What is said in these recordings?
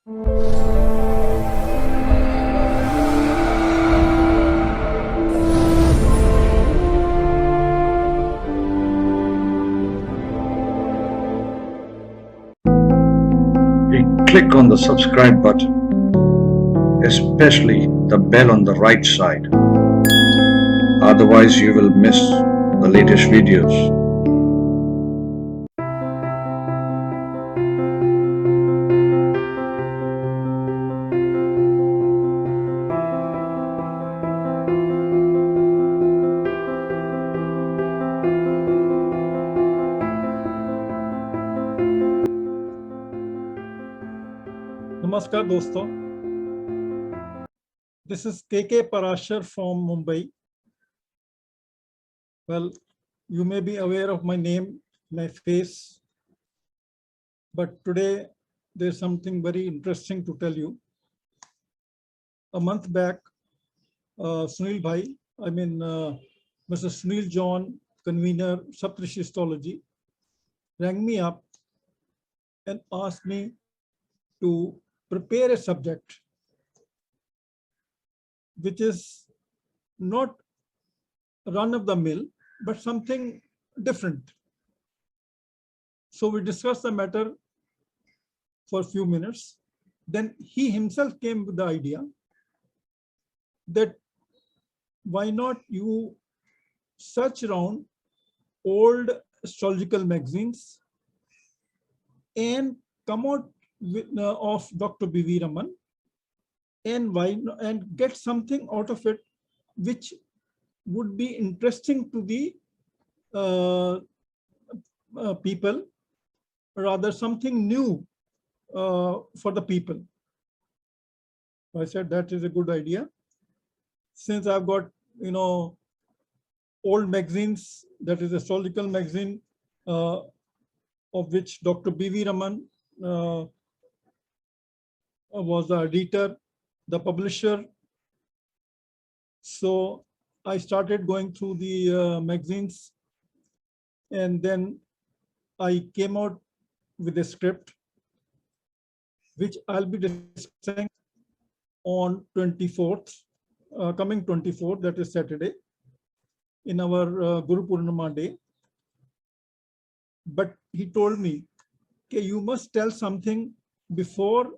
Click on the subscribe button, especially the bell on the right side. Otherwise, you will miss the latest videos. नमस्कार दोस्तों, this is KK Parashar from Mumbai. Well, you may be aware of my name, my face, but today there's something very interesting to tell you. A month back, Sunil Bhai, Mr. Sunil John, convener Saptrishi Astrology, rang me up and asked me to prepare a subject which is not run of the mill, but something different. So we discussed the matter for a few minutes. Then he himself came with the idea that why not you search around old astrological magazines and come out with, of Dr. B.V. Raman, and get something out of it which would be interesting to the people, rather something new for the people. I said that is a good idea. Since I've got, old magazines, that is astrological magazine, of which Dr. B.V. Raman was the editor, the publisher. So I started going through the magazines, and then I came out with a script, which I'll be discussing on 24th, coming 24th, that is Saturday, in our Guru Purnima day. But he told me, okay, you must tell something before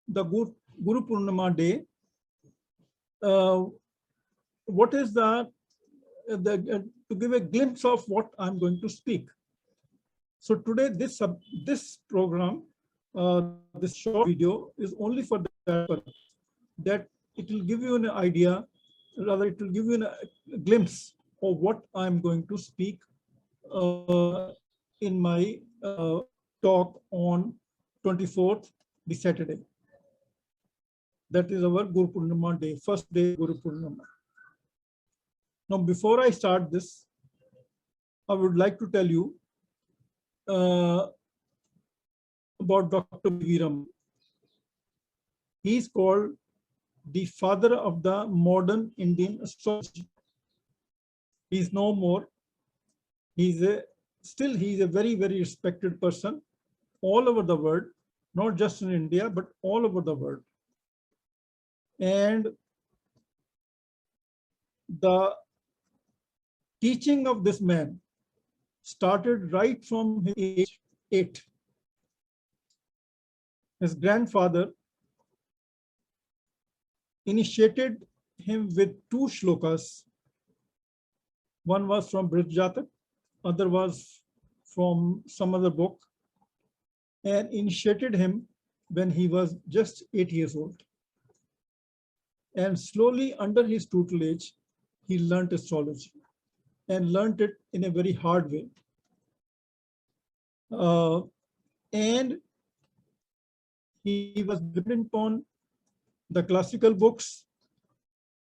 the Guru Purnima day. What is to give a glimpse of what I'm going to speak. So today, this program, this short video is only for that it will give you an idea, rather it will give you a glimpse of what I'm going to speak in my talk on 24th, the Saturday. That is our Guru Purnima day, first day Guru Purnima. Now, before I start this, I would like to tell you about Dr. B.V. Raman. He is called the father of the modern Indian astrology. He is no more. He's a very, very respected person all over the world, not just in India, but all over the world. And the teaching of this man started right from his age 8. His grandfather initiated him with 2 shlokas. One was from Brijjatak, other was from some other book, and initiated him when he was just 8 years old. And slowly, under his tutelage, he learnt astrology and learnt it in a very hard way. And he was dependent upon the classical books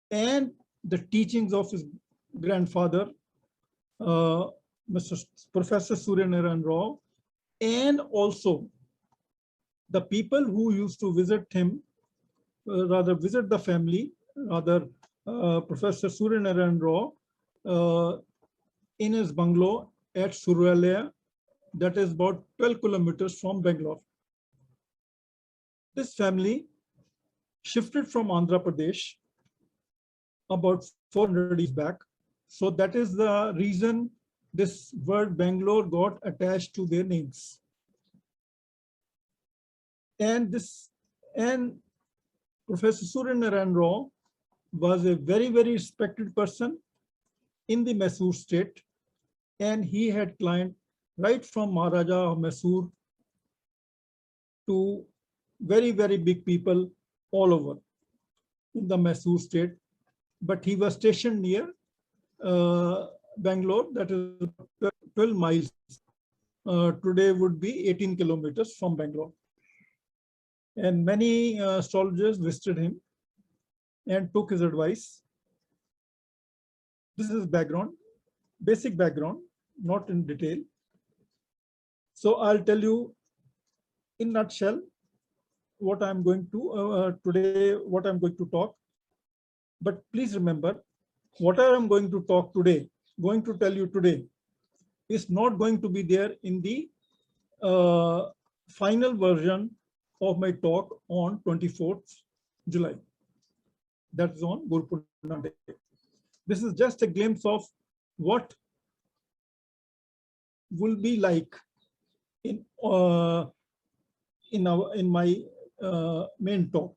and the teachings of his grandfather, Professor Suryanarayan Rao, and also the people who used to visit him, visit the family, Professor Suryanarayan Rao, in his bungalow at Suralaya, that is about 12 kilometers from Bangalore. This family shifted from Andhra Pradesh about 400 years back. So that is the reason this word Bangalore got attached to their names. And Professor Suryanarayan Rao was a very, very respected person in the Mysore state, and he had climbed right from Maharaja of Mysore to very, very big people all over in the Mysore state. But he was stationed near Bangalore, that is 12 miles. Today would be 18 kilometers from Bangalore. And many astrologers visited him and took his advice. This is background, basic background, not in detail. So I'll tell you in nutshell what I'm going to today, what I'm going to talk. But please remember, whatever I'm going to talk today, going to tell you today, is not going to be there in the final version of my talk on 24th July. That's on Guru Purnima Day. This is just a glimpse of what will be like in my main talk.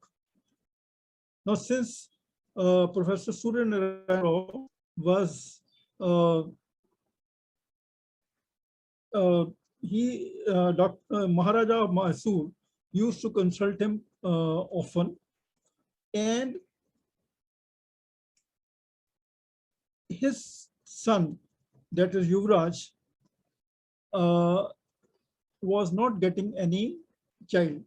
Now, since Professor Suryanarayan Rao was Dr. Maharaja of Mysore used to consult him often, and his son, that is Yuvraj, was not getting any child.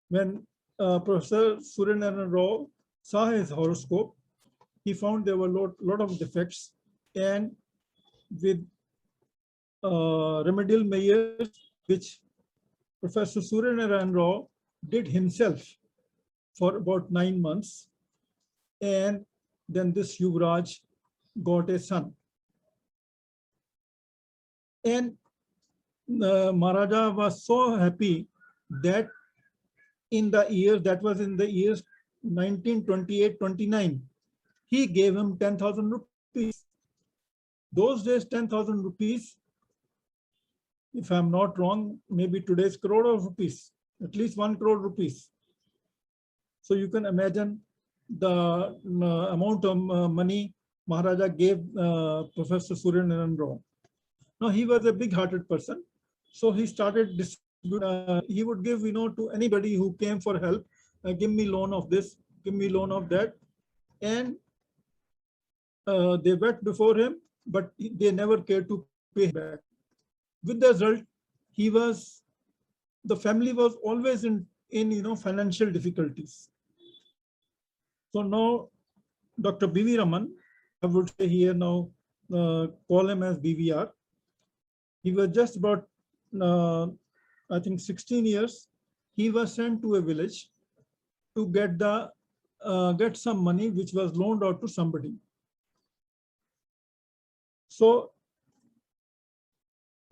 When Professor Suryanarayan Rao saw his horoscope, he found there were a lot of defects, and with remedial measures which Professor Suryanarayan Rao did himself for about 9 months, and then this Yuvraj got a son. And Maharaja was so happy that in the years 1928-29, he gave him 10,000 rupees. Those days, 10,000 rupees, if I'm not wrong, maybe today's crore of rupees, at least 1 crore rupees. So you can imagine the amount of money Maharaja gave Professor Suryanarayan Rao. Now, he was a big-hearted person, so he started he would give, to anybody who came for help, give me loan of this, give me loan of that, and they went before him, but they never cared to pay back. With the result, the family was always in financial difficulties. So now, Dr. B.V. Raman, I would say here now, call him as BVR. He was just about, I think, 16 years. He was sent to a village to get some money which was loaned out to somebody. So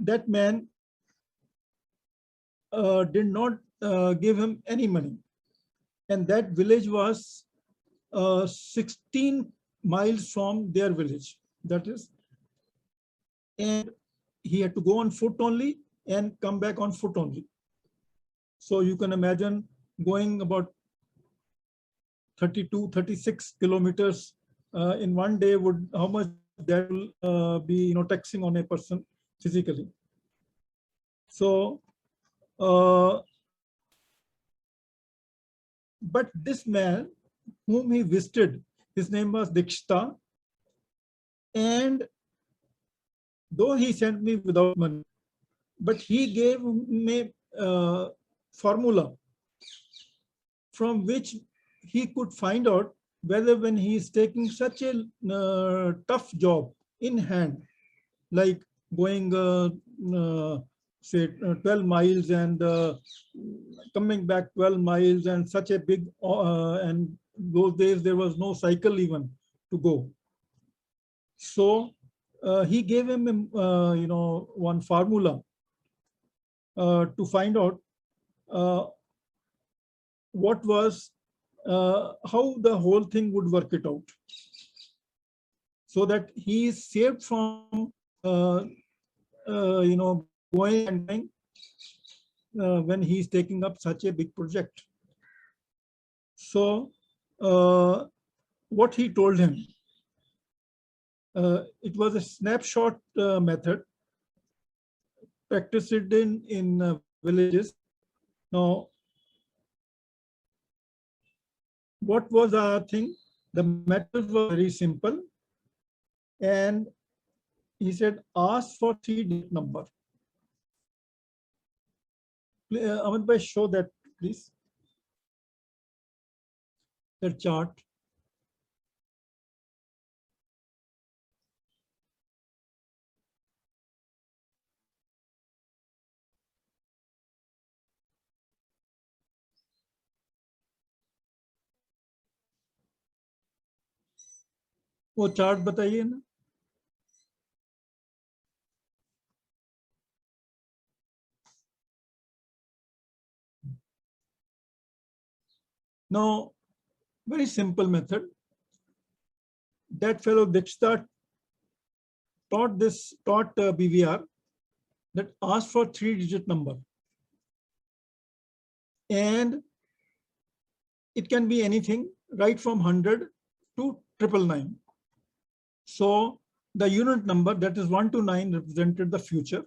that man did not give him any money, and that village was 16 miles from their village. That is, and he had to go on foot only and come back on foot only. So you can imagine going about 32-36 kilometers in one day how much that will be taxing on a person physically. So but this man whom he visited, his name was Dikshita, and though he sent me without money, but he gave me a formula from which he could find out whether when he is taking such a tough job in hand, like going say 12 miles and coming back 12 miles and such a big, and those days there was no cycle even to go. So he gave him, one formula to find out what was, how the whole thing would work it out, so that he is saved from, going and going when he is taking up such a big project. So what he told him, it was a snapshot method practiced in villages. Now, what was our thing? The method was very simple, and he said, ask for 3-digit number. Amit bhai, show that, please. That chart. वो chart बताइए ना. Now, very simple method. That fellow Dikshta taught BVR that ask for 3-digit number, and it can be anything right from 100 to 999. So the unit number, that is 1 to 9, represented the future.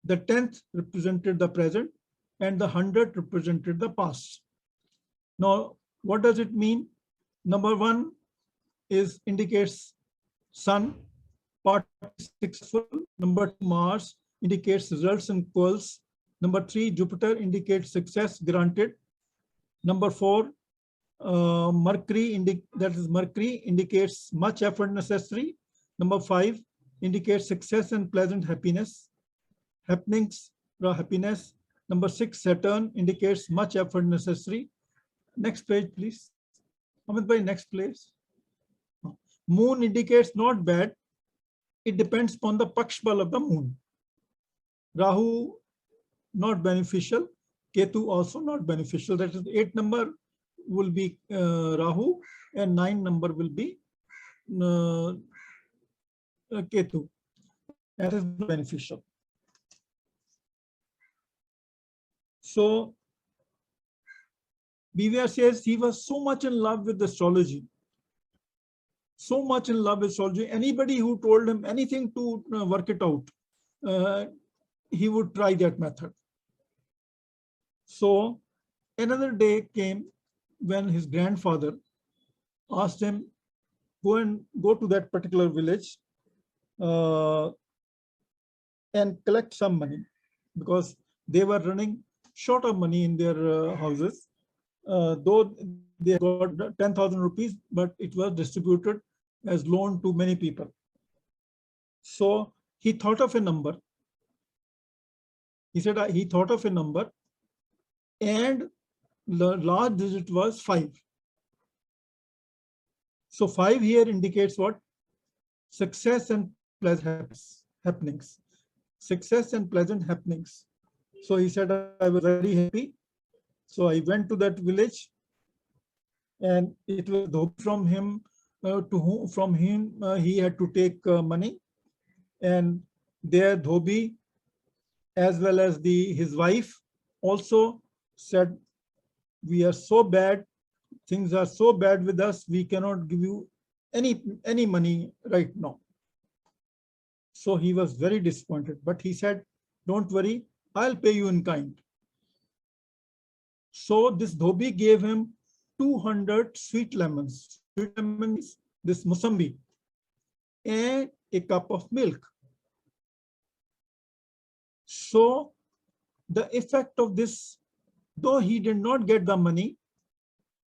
The 10th represented the present, and the 100 represented the past. Now, what does it mean? Number 1 indicates sun, part successful. Number 2, Mars, indicates results and goals. Number 3, Jupiter, indicates success granted. Number 4, Mercury, Mercury indicates much effort necessary. Number 5 indicates success and pleasant happenings. Number 6, Saturn, indicates much effort necessary. Next page, please. Amit bhai, next place. Moon indicates not bad. It depends upon the Pakshbal of the moon. Rahu, not beneficial. Ketu also not beneficial. That is, 8 number will be Rahu, and 9 number will be Ketu. That is beneficial. So BVR says he was so much in love with astrology. So much in love with astrology. Anybody who told him anything to work it out, he would try that method. So another day came when his grandfather asked him, go to that particular village and collect some money, because they were running short of money in their houses. Though they got 10,000 rupees, but it was distributed as loan to many people. So he thought of a number. He said he thought of a number, and the last digit was 5. So 5 here indicates what? Success and pleasant happenings. Success and pleasant happenings. So he said, I was very happy. So I went to that village, and it was from him he had to take money, and their Dhobi as well as his wife also said, we are so bad, things are so bad with us, we cannot give you any money right now. So he was very disappointed, but he said, don't worry, I'll pay you in kind. So this Dhobi gave him 200 sweet lemons. Sweet lemons, this musambi, and a cup of milk. So the effect of this, though he did not get the money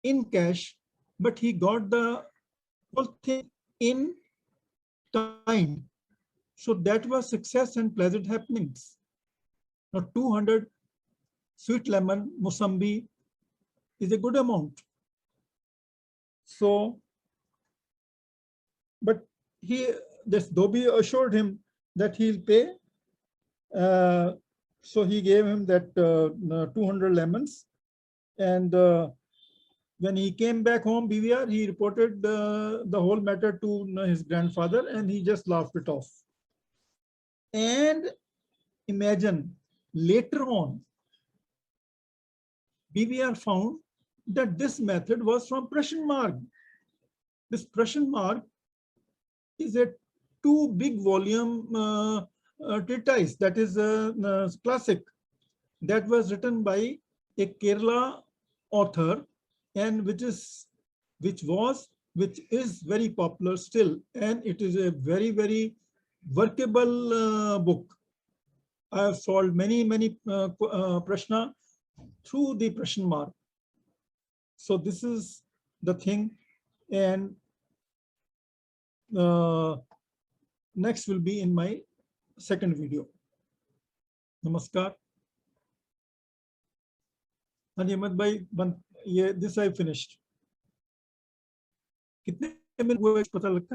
in cash, but he got the whole thing in kind. So that was success and pleasant happenings. Now 200 sweet lemon musambi is a good amount. So, but this Dhobi assured him that he'll pay. So he gave him that 200 lemons, And when he came back home, BVR, he reported the whole matter to his grandfather, and he just laughed it off. And imagine, later on, BVR found that this method was from Prussian mark. This Prussian mark is a 2 big volume treatise, that is classic, that was written by a Kerala author, and which is very popular still, and it is a very, very workable book. I have solved many prashna through the Prussian mark. So this is the thing, and next will be in my second video. Namaskar. हाँ जी अहमद भाई, ये this I finished. कितने minute हुए पता लगता है?